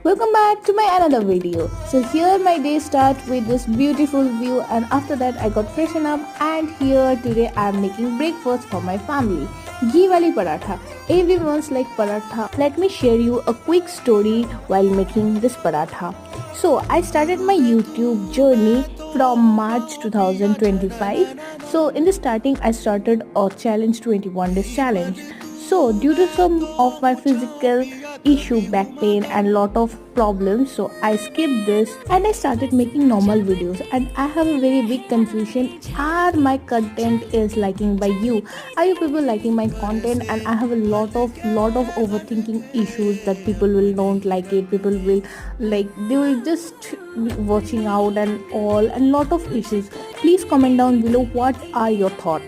Welcome back to my another video. So here my day start with this beautiful view, and after that I got freshen up, and here today I am making breakfast for my family. Ghee wali paratha. Everyone's like paratha. Let me share you a quick story while making this paratha. So I started my YouTube journey from March 2025. So in the starting I started a challenge, 21 days challenge. So due to some of my physical issue, back pain and lot of problems, so I skipped this and I started making normal videos, and I have a very big confusion. Are my content is liking by you? Are you people liking my content? And I have a lot of overthinking issues that people will don't like it, people will like, they will just watching out and all, and lot of issues. Please comment down below what are your thoughts.